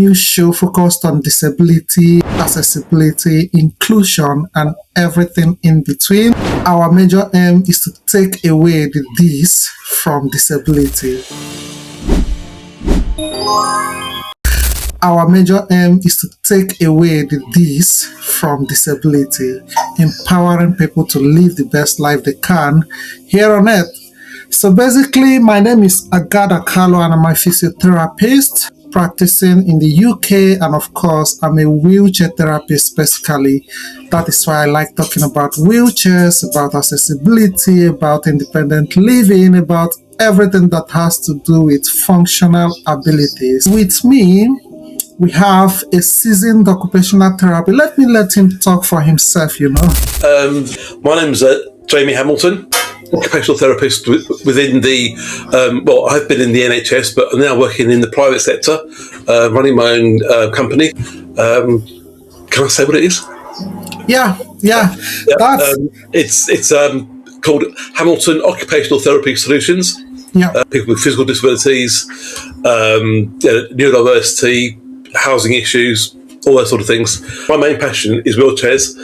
new show focused on disability, accessibility, inclusion, and everything in between. Our major aim is to take away the "this" from disability. Our major aim is to take away the "this" from disability, empowering people to live the best life they can here on earth. So basically, my name is Agada Carlo and I'm a physiotherapist practicing in the UK, and of course, I'm a wheelchair therapist basically. That is why I like talking about wheelchairs, about accessibility, about independent living, about everything that has to do with functional abilities. With me, we have a seasoned occupational therapist. Let him talk for himself, My name's Jamie Hamilton, occupational therapist within the, I've been in the NHS, but I'm now working in the private sector, running my own company. Can I say what it is? Yeah. It's called Hamilton Occupational Therapy Solutions. Yeah. People with physical disabilities, neurodiversity, housing issues, all those sort of things. My main passion is wheelchairs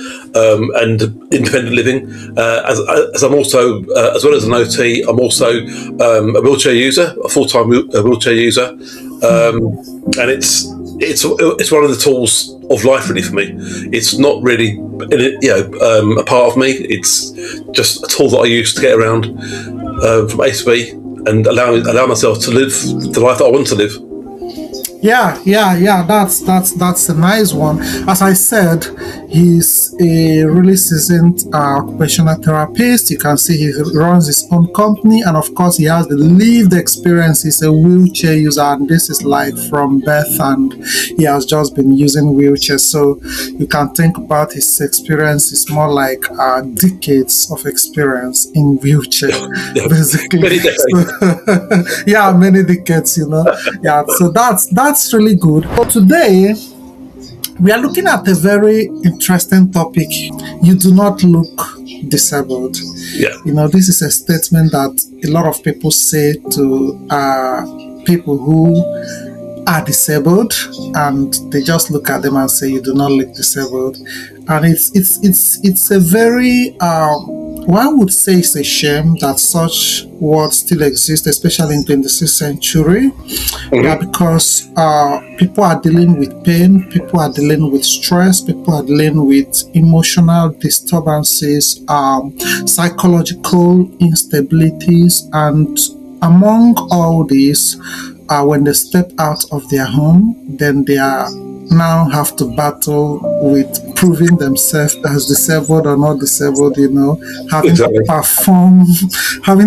and independent living. As I'm also, as well as an OT, I'm also a wheelchair user, a full-time wheelchair user, and it's one of the tools of life really for me. It's not really, a part of me. It's just a tool that I use to get around from A to B and allow myself to live the life that I want to live. Yeah. That's a nice one. As I said, he's a really seasoned occupational therapist. You can see he runs his own company, and of course, he has the lived experience. He's a wheelchair user, and this is like from birth, and he has just been using wheelchairs. So you can think about his experience. It's more like decades of experience in wheelchair, basically. Many decades. Many decades. Yeah, so that's really good. But today, we are looking at a very interesting topic. You do not look disabled. Yeah. This is a statement that a lot of people say to people who are disabled, and they just look at them and say, "You do not look disabled." And it's a very one would say it's a shame that such words still exist, especially in the 26th century. Mm-hmm. Yeah, because people are dealing with pain, people are dealing with stress, people are dealing with emotional disturbances, psychological instabilities, and among all these, when they step out of their home, then they are now have to battle with proving themselves as disabled or not disabled, having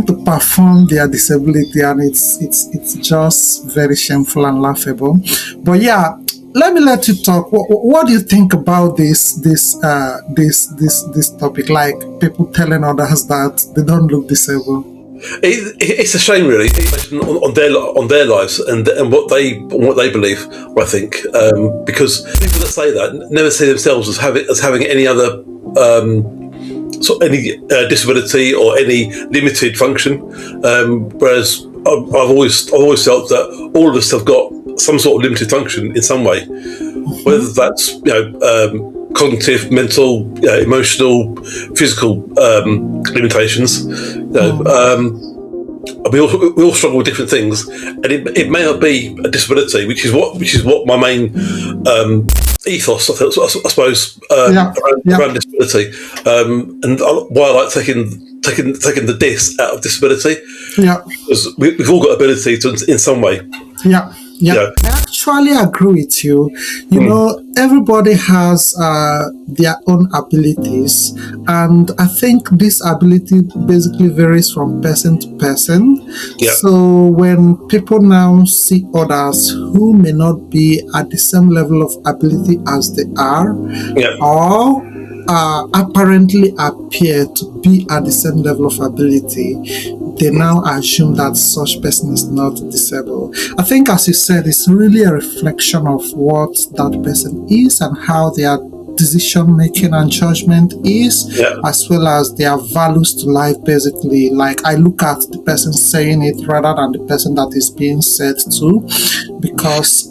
to perform their disability, and it's just very shameful and laughable. But yeah, let you talk. What do you think about this topic? Like people telling others that they don't look disabled. It's a shame, really, on their lives and what they believe. I think because people that say that never see themselves as having any other any disability or any limited function. Whereas I've always felt that all of us have got some sort of limited function in some way, whether that's cognitive, mental, emotional, physical limitations. We all struggle with different things, and it may not be a disability, which is what my main ethos, I suppose, around disability, and why I like taking the dis out of disability. Yeah, because we've all got ability in some way. Yeah. I actually agree with you. Everybody has their own abilities, and I think this ability basically varies from person to person. Yeah. So when people now see others who may not be at the same level of ability as they are, or apparently appear to be at the same level of ability, they now assume that such person is not disabled. I think, as you said, it's really a reflection of what that person is and how they are decision making and judgment is, Yeah. as well as their values to life. Basically, like I look at the person saying it rather than the person that is being said to, because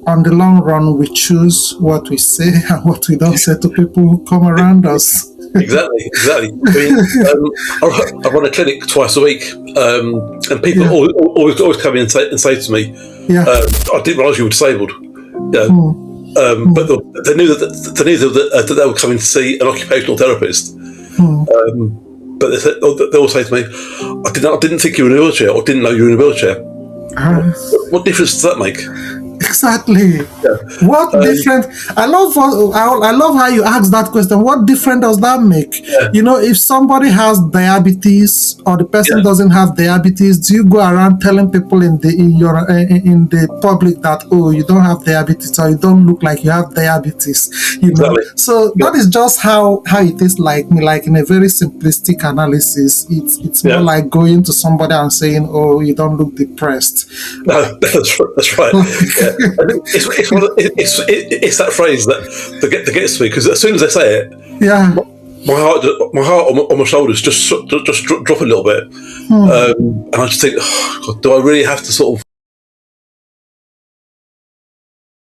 on the long run we choose what we say and what we don't say to people who come around us. Exactly. I mean, I run a clinic twice a week, and people always come in and say to me, "I didn't realise you were disabled." But they knew that they were coming to see an occupational therapist. But they all say to me, "I didn't think you were in a wheelchair, or didn't know you were in a wheelchair." What difference does that make? Exactly. What different? I love how you ask that question. What difference does that make? You know, if somebody has diabetes or the person doesn't have diabetes, do you go around telling people in the public that, oh, you don't have diabetes or you don't look like you have diabetes? You know. So that is just how it is. Like in a very simplistic analysis, it's more like going to somebody and saying, oh, you don't look depressed. No, that's right. It's that phrase that gets me, because as soon as I say it, my heart on my shoulders just drop a little bit, and I just think, oh, God, do I really have to sort of